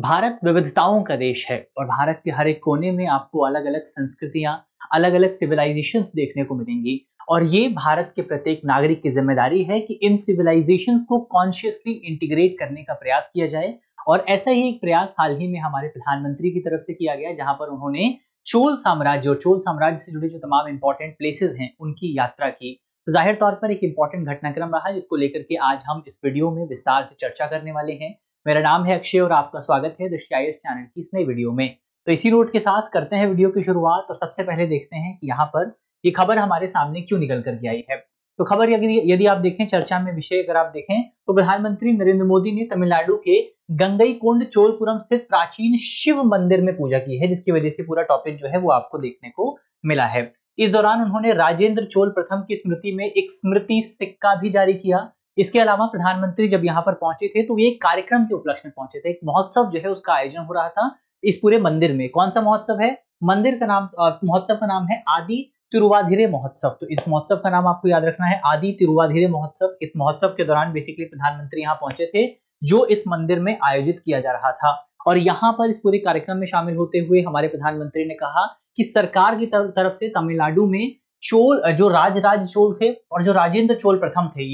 भारत विविधताओं का देश है और भारत के हर एक कोने में आपको अलग-अलग संस्कृतियां, अलग-अलग सिविलाइजेशंस देखने को मिलेंगी और ये भारत के प्रत्येक नागरिक की जिम्मेदारी है कि इन सिविलाइजेशंस को कॉन्शियसली इंटीग्रेट करने का प्रयास किया जाए। और ऐसा ही एक प्रयास हाल ही में हमारे प्रधानमंत्री की तरफ से किया गया, जहां पर उन्होंने चोल साम्राज्य और चोल साम्राज्य से जुड़े जो तमाम इंपॉर्टेंट प्लेसेस हैं उनकी यात्रा की। तो जाहिर तौर पर एक इंपॉर्टेंट घटनाक्रम रहा, जिसको लेकर के आज हम इस वीडियो में विस्तार से चर्चा करने वाले हैं। मेरा नाम है अक्षय और आपका स्वागत है दृष्टि चैनल की इस नई वीडियो में। तो इसी नोट के साथ करते हैं वीडियो की शुरुआत और सबसे पहले देखते हैं कि यहाँ पर ये खबर हमारे सामने क्यों निकल करके आई है। तो खबर यदि आप देखें, चर्चा में विषय अगर आप देखें तो प्रधानमंत्री नरेंद्र मोदी ने तमिलनाडु के गंगईकोंड चोलपुरम स्थित प्राचीन शिव मंदिर में पूजा की है, जिसकी वजह से पूरा टॉपिक जो है वो आपको देखने को मिला है। इस दौरान उन्होंने राजेंद्र चोल प्रथम की स्मृति में एक स्मृति सिक्का भी जारी किया। इसके अलावा प्रधानमंत्री जब यहाँ पर पहुंचे थे तो ये एक कार्यक्रम के उपलक्ष्य में पहुंचे थे। एक महोत्सव जो है उसका आयोजन हो रहा था इस पूरे मंदिर में। कौन सा महोत्सव है? मंदिर का नाम, महोत्सव का नाम है आदि तिरुवाधिरे महोत्सव। तो इस महोत्सव का नाम आपको याद रखना है, आदि तिरुवाधिरे महोत्सव। इस महोत्सव के दौरान बेसिकली प्रधानमंत्री यहाँ पहुंचे थे, जो इस मंदिर में आयोजित किया जा रहा था। और यहाँ पर इस पूरे कार्यक्रम में शामिल होते हुए हमारे प्रधानमंत्री ने कहा कि सरकार की तरफ से तमिलनाडु में चोल, जो राज चोल थे और जो राजेंद्र चोल प्रथम थे,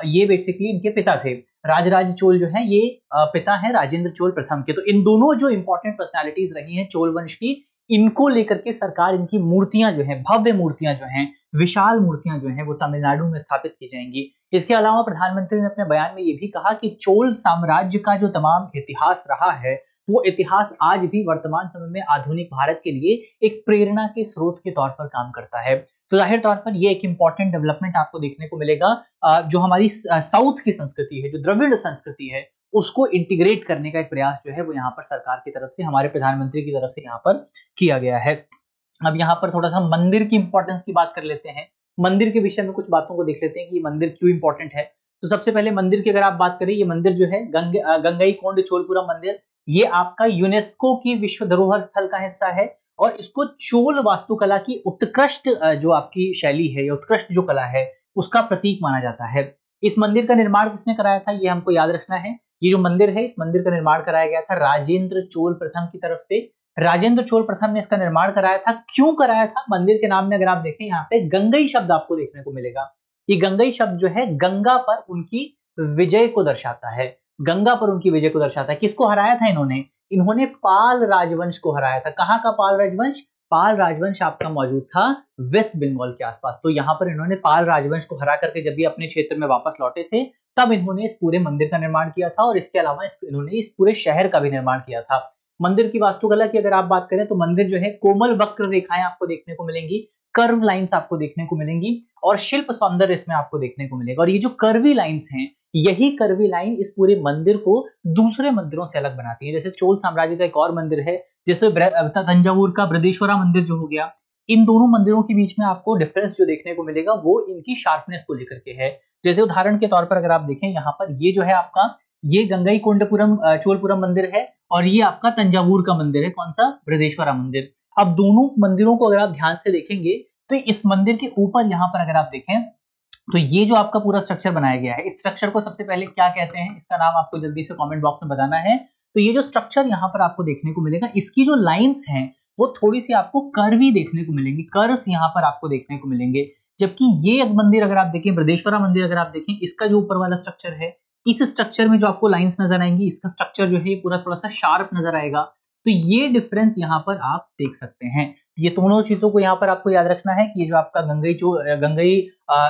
ये बेसिकली इनके पिता थे। राज चोल जो है ये पिता है राजेंद्र चोल प्रथम के। तो इन दोनों जो इंपॉर्टेंट पर्सनालिटीज रही हैं चोल वंश की, इनको लेकर के सरकार, इनकी मूर्तियां जो हैं, भव्य मूर्तियां जो हैं, विशाल मूर्तियां जो हैं, वो तमिलनाडु में स्थापित की जाएंगी। इसके अलावा प्रधानमंत्री ने अपने बयान में ये भी कहा कि चोल साम्राज्य का जो तमाम इतिहास रहा है, वो इतिहास आज भी वर्तमान समय में आधुनिक भारत के लिए एक प्रेरणा के स्रोत के तौर पर काम करता है। तो जाहिर तौर पर ये एक इंपॉर्टेंट डेवलपमेंट आपको देखने को मिलेगा। जो हमारी साउथ की संस्कृति है, जो द्रविड़ संस्कृति है, उसको इंटीग्रेट करने का एक प्रयास जो है वो यहाँ पर सरकार की तरफ से, हमारे प्रधानमंत्री की तरफ से यहाँ पर किया गया है। अब यहाँ पर थोड़ा सा मंदिर की इंपॉर्टेंस की बात कर लेते हैं। मंदिर के विषय में कुछ बातों को देख लेते हैं कि ये मंदिर क्यों इंपॉर्टेंट है। तो सबसे पहले मंदिर की अगर आप बात करें, ये मंदिर जो है गंगईकोंड चोलपुरम मंदिर, ये आपका यूनेस्को की विश्व धरोहर स्थल का हिस्सा है और इसको चोल वास्तुकला की उत्कृष्ट जो आपकी शैली है या उत्कृष्ट जो कला है उसका प्रतीक माना जाता है। इस मंदिर का निर्माण किसने कराया था, ये हमको याद रखना है। ये जो मंदिर है, इस मंदिर का निर्माण कराया गया था राजेंद्र चोल प्रथम की तरफ से। राजेंद्र चोल प्रथम ने इसका निर्माण कराया था। क्यों कराया था? मंदिर के नाम में अगर आप देखें, यहाँ पे गंगई शब्द आपको देखने को मिलेगा। ये गंगई शब्द जो है गंगा पर उनकी विजय को दर्शाता है। गंगा पर उनकी विजय को दर्शाता है। किसको हराया था इन्होंने पाल राजवंश को हराया था। कहाँ का पाल राजवंश? पाल राजवंश आपका मौजूद था वेस्ट बंगाल के आसपास। तो यहाँ पर इन्होंने पाल राजवंश को हरा करके जब ये अपने क्षेत्र में वापस लौटे थे, तब इन्होंने इस पूरे मंदिर का निर्माण किया था और इसके अलावा इन्होंने इस पूरे शहर का भी निर्माण किया था। मंदिर की वास्तुकला की अगर आप बात करें तो मंदिर जो है कोमल वक्र रेखाएं आपको देखने को मिलेंगी, कर्व लाइंस आपको देखने को मिलेंगी और शिल्प सौंदर्य इसमें आपको देखने को मिलेगा। और ये जो कर्वी लाइंस हैं, यही कर्वी लाइन इस पूरे मंदिर को दूसरे मंदिरों से अलग बनाती है। जैसे चोल साम्राज्य का एक और मंदिर है, जैसे तंजावुर का बृहदेश्वरा मंदिर जो हो गया, इन दोनों मंदिरों के बीच में आपको डिफरेंस जो देखने को मिलेगा वो इनकी शार्पनेस को लेकर के है। जैसे उदाहरण के तौर पर अगर आप देखें, यहाँ पर ये जो है आपका, ये गंगईकोंडपुरम चोलपुरम मंदिर है और ये आपका तंजावुर का मंदिर है। कौन सा? बृहदेश्वरा मंदिर। अब दोनों मंदिरों को अगर आप ध्यान से देखेंगे तो इस मंदिर के ऊपर यहाँ पर अगर आप देखें तो ये जो आपका पूरा स्ट्रक्चर बनाया गया है, इस स्ट्रक्चर को सबसे पहले क्या कहते हैं, इसका नाम आपको जल्दी से कमेंट बॉक्स में बताना है। तो ये जो स्ट्रक्चर यहाँ पर आपको देखने को मिलेगा, इसकी जो लाइंस हैं वो थोड़ी सी आपको कर्वी देखने को मिलेंगी, कर्व्स यहाँ पर आपको देखने को मिलेंगे। जबकि ये मंदिर अगर आप देखें, बृहदेश्वरा मंदिर अगर आप देखें, इसका जो ऊपर वाला स्ट्रक्चर है, इस स्ट्रक्चर में जो आपको लाइंस नजर आएंगी, इसका स्ट्रक्चर जो है ये पूरा थोड़ा सा शार्प नजर आएगा। तो ये डिफरेंस यहाँ पर आप देख सकते हैं। ये दोनों चीजों को यहाँ पर आपको याद रखना है कि ये जो आपका गंगई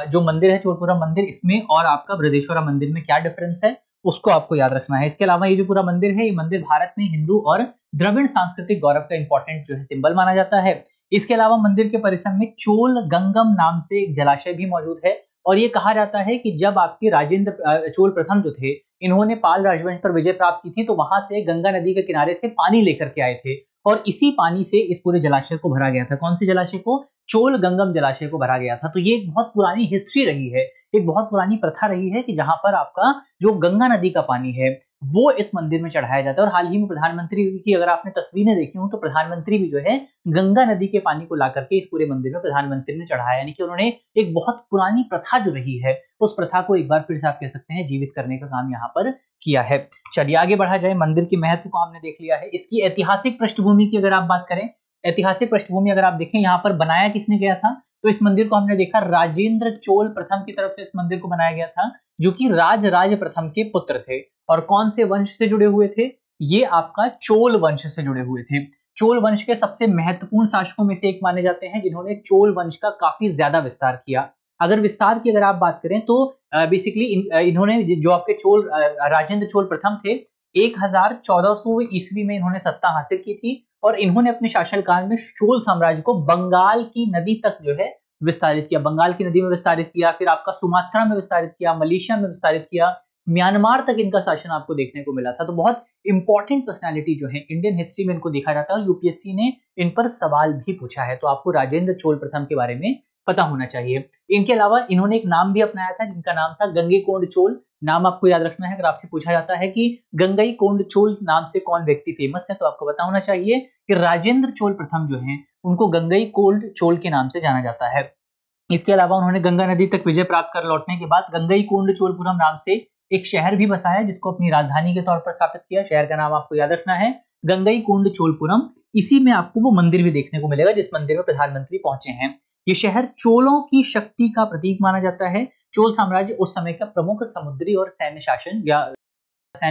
जो मंदिर है, चोलपुरम मंदिर, इसमें और आपका बृहदेश्वरा मंदिर में क्या डिफरेंस है उसको आपको याद रखना है। इसके अलावा ये जो पूरा मंदिर है, ये मंदिर भारत में हिंदू और द्रविड़ सांस्कृतिक गौरव का इंपॉर्टेंट जो है सिंबल माना जाता है। इसके अलावा मंदिर के परिसर में चोल गंगम नाम से एक जलाशय भी मौजूद है और ये कहा जाता है कि जब आपके राजेंद्र चोल प्रथम जो थे, इन्होंने पाल राजवंश पर विजय प्राप्त की थी, तो वहां से गंगा नदी के किनारे से पानी लेकर के आए थे और इसी पानी से इस पूरे जलाशय को भरा गया था। कौन से जलाशय को? चोल गंगम जलाशय को भरा गया था। तो ये एक बहुत पुरानी हिस्ट्री रही है, एक बहुत पुरानी प्रथा रही है कि जहां पर आपका जो गंगा नदी का पानी है वो इस मंदिर में चढ़ाया जाता है। और हाल ही में प्रधानमंत्री की अगर आपने तस्वीरें देखी हो तो प्रधानमंत्री भी जो है गंगा नदी के पानी को ला करके इस पूरे मंदिर में प्रधानमंत्री ने चढ़ाया, यानी कि उन्होंने एक बहुत पुरानी प्रथा जो रही है उस प्रथा को एक बार फिर से आप कह सकते हैं जीवित करने का काम यहाँ पर किया है। चलिए आगे बढ़ा जाए। मंदिर के महत्व को हमने देख लिया है। इसकी ऐतिहासिक पृष्ठभूमि की अगर आप बात करें, ऐतिहासिक पृष्ठभूमि अगर आप देखें यहाँ पर बनाया किसने गया था, तो इस मंदिर को हमने देखा राजेंद्र चोल प्रथम की तरफ से इस मंदिर को बनाया गया था, जो कि राजराज प्रथम के पुत्र थे। और कौन से वंश से जुड़े हुए थे, ये आपका चोल वंश से जुड़े हुए थे। चोल वंश के सबसे महत्वपूर्ण शासकों में से एक माने जाते हैं जिन्होंने चोल वंश का काफी ज्यादा विस्तार किया। अगर विस्तार की अगर आप बात करें तो बेसिकली इन्होंने जो आपके चोल राजेंद्र चोल प्रथम थे 1400 ईस्वी में इन्होंने सत्ता हासिल की थी और इन्होंने अपने शासनकाल में चोल साम्राज्य को बंगाल की नदी तक जो है विस्तारित किया। बंगाल की नदी में विस्तारित किया, फिर आपका सुमात्रा में विस्तारित किया, मलेशिया में विस्तारित किया, म्यांमार तक इनका शासन आपको देखने को मिला था। तो बहुत इंपॉर्टेंट पर्सनालिटी जो है इंडियन हिस्ट्री में इनको देखा जाता है और यूपीएससी ने इन पर सवाल भी पूछा है। तो आपको राजेंद्र चोल प्रथम के बारे में पता होना चाहिए। इनके अलावा इन्होंने एक नाम भी अपनाया था जिनका नाम था गंगईकोंड चोल। नाम आपको याद रखना है। अगर आपसे पूछा जाता है कि गंगईकोंड चोल नाम से कौन व्यक्ति फेमस है, तो आपको पता होना चाहिए कि राजेंद्र चोल प्रथम जो है उनको गंगईकोंड चोल के नाम से जाना जाता है। इसके अलावा उन्होंने गंगा नदी तक विजय प्राप्त कर लौटने के बाद गंगईकोंड चोलपुरम नाम से एक शहर भी बसाया जिसको अपनी राजधानी के तौर पर स्थापित किया। शहर का नाम आपको याद रखना है गंगईकोंड चोलपुरम। इसी में आपको वो मंदिर भी देखने को मिलेगा जिस मंदिर में प्रधानमंत्री पहुंचे हैं। ये शहर चोलों की शक्ति का प्रतीक माना जाता है। चोल साम्राज्य उस समय का प्रमुख समुद्री और सैन्य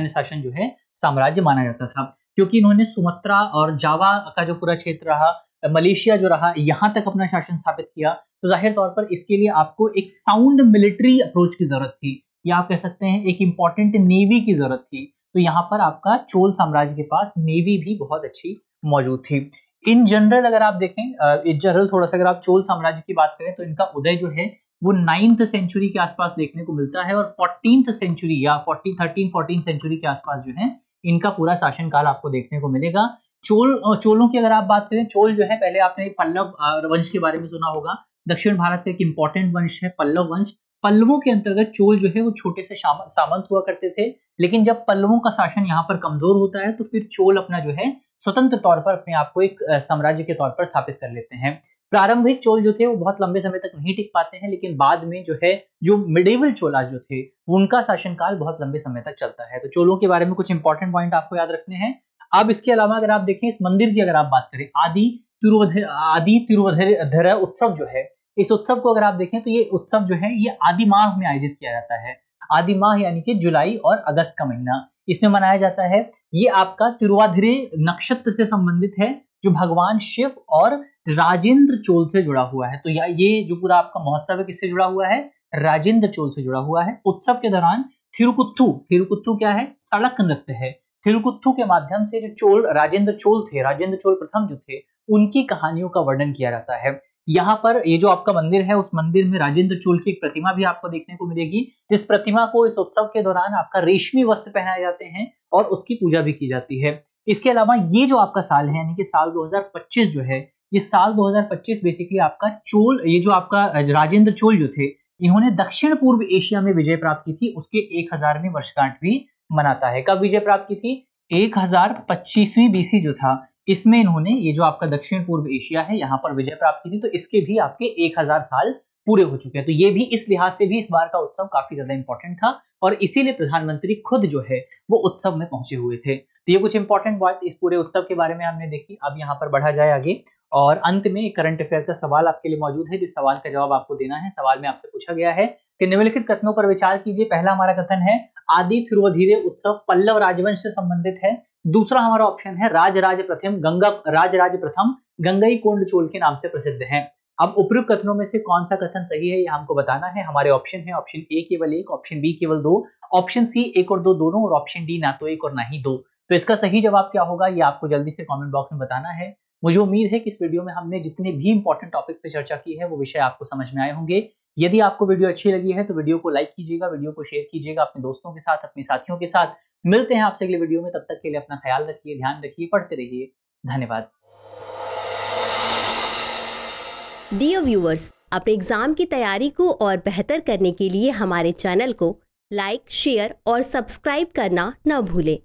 शासन जो है साम्राज्य माना जाता था, क्योंकि इन्होंने सुमात्रा और जावा का जो पूरा क्षेत्र रहा, मलेशिया जो रहा, यहाँ तक अपना शासन स्थापित किया। तो जाहिर तौर पर इसके लिए आपको एक साउंड मिलिट्री अप्रोच की जरूरत थी, या आप कह सकते हैं एक इंपॉर्टेंट नेवी की जरूरत थी। तो यहाँ पर आपका चोल साम्राज्य के पास नेवी भी बहुत अच्छी मौजूद थी। इन जनरल अगर आप देखें, इन जनरल थोड़ा सा अगर आप चोल साम्राज्य की बात करें तो इनका उदय जो है वो 9th सेंचुरी के आसपास देखने को मिलता है और 14th सेंचुरी या 14 सेंचुरी के आसपास जो है इनका पूरा शासनकाल आपको देखने को मिलेगा। चोलों की अगर आप बात करें, चोल जो है पहले आपने पल्लव वंश के बारे में सुना होगा। दक्षिण भारत का एक इंपॉर्टेंट वंश है पल्लव वंश। पल्लवों के अंतर्गत चोल जो है वो छोटे से सामंत हुआ करते थे, लेकिन जब पल्लवों का शासन यहाँ पर कमजोर होता है तो फिर चोल अपना जो है स्वतंत्र तौर पर अपने आप को एक साम्राज्य के तौर पर स्थापित कर लेते हैं। प्रारंभिक चोल जो थे वो बहुत लंबे समय तक नहीं टिक पाते हैं, लेकिन बाद में जो है जो मिडिवल चोला जो थे उनका शासनकाल बहुत लंबे समय तक चलता है। तो चोलों के बारे में कुछ इंपॉर्टेंट पॉइंट आपको याद रखने हैं। अब इसके अलावा अगर आप देखें इस मंदिर की अगर आप बात करें, आदि तिरुवधिर उत्सव जो है, इस उत्सव को अगर आप देखें तो ये उत्सव जो है ये आदि माह में आयोजित किया जाता है। आदि माह यानी कि जुलाई और अगस्त का महीना इसमें मनाया जाता है। ये आपका तिरुवाधिरे नक्षत्र से संबंधित है जो भगवान शिव और राजेंद्र चोल से जुड़ा हुआ है। तो ये जो पूरा आपका महोत्सव है किससे जुड़ा हुआ है, राजेंद्र चोल से जुड़ा हुआ है। उत्सव के दौरान थिरुकुत्थु क्या है, सड़क नृत्य है। थिरुकुत्थु के माध्यम से जो राजेंद्र चोल प्रथम जो थे उनकी कहानियों का वर्णन किया जाता है। यहाँ पर ये जो आपका मंदिर है उस मंदिर में राजेंद्र चोल की एक प्रतिमा भी आपको देखने को मिलेगी, जिस प्रतिमा को इस उत्सव के दौरान आपका रेशमी वस्त्र पहनाए जाते हैं और उसकी पूजा भी की जाती है। इसके अलावा ये जो आपका साल है यानी कि साल 2025 जो है, ये साल 2025 बेसिकली आपका चोल, ये जो आपका राजेंद्र चोल जो थे इन्होंने दक्षिण पूर्व एशिया में विजय प्राप्त की थी, उसके 1000वीं वर्षगांठ भी मनाता है। कब विजय प्राप्त की थी, 1025वीं बीसी जो था इसमें इन्होंने ये जो आपका दक्षिण पूर्व एशिया है यहाँ पर विजय प्राप्त की थी। तो इसके भी आपके 1000 साल पूरे हो चुके हैं। तो ये भी इस लिहाज से भी इस बार का उत्सव काफी ज्यादा इंपॉर्टेंट था और इसीलिए प्रधानमंत्री खुद जो है वो उत्सव में पहुंचे हुए थे। तो ये कुछ इंपॉर्टेंट बात इस पूरे उत्सव के बारे में हमने देखी। अब यहाँ पर बढ़ा जाए आगे और अंत में एक करंट अफेयर का सवाल आपके लिए मौजूद है, जिस सवाल का जवाब आपको देना है। सवाल में आपसे पूछा गया है कि निम्नलिखित कथनों पर विचार कीजिए। पहला हमारा कथन है आदि थिरुवधिरे उत्सव पल्लव राजवंश से संबंधित है। दूसरा हमारा ऑप्शन है राजराज प्रथम गंगईकोंड चोल के नाम से प्रसिद्ध है। अब उपयुक्त कथनों में से कौन सा कथन सही है ये हमको बताना है। हमारे ऑप्शन है ऑप्शन ए केवल 1, ऑप्शन बी केवल 2, ऑप्शन सी 1 और 2 दोनों और ऑप्शन डी ना तो 1 और ना ही 2। तो इसका सही जवाब क्या होगा ये आपको जल्दी से कमेंट बॉक्स में बताना है। मुझे उम्मीद है कि इस वीडियो में हमने जितने भी इंपॉर्टेंट टॉपिक पे चर्चा की है वो विषय आपको समझ में आए होंगे। यदि आपको वीडियो अच्छी लगी है तो वीडियो को लाइक कीजिएगा, वीडियो को शेयर कीजिएगा अपने दोस्तों के साथ, अपने साथियों के साथ। मिलते हैं आपसे अगले वीडियो में, तब तक के लिए अपना ख्याल रखिए, ध्यान रखिए, पढ़ते रहिए। धन्यवाद। डियर व्यूअर्स, अपने एग्जाम की तैयारी को और बेहतर करने के लिए हमारे चैनल को लाइक, शेयर और सब्सक्राइब करना न भूलें।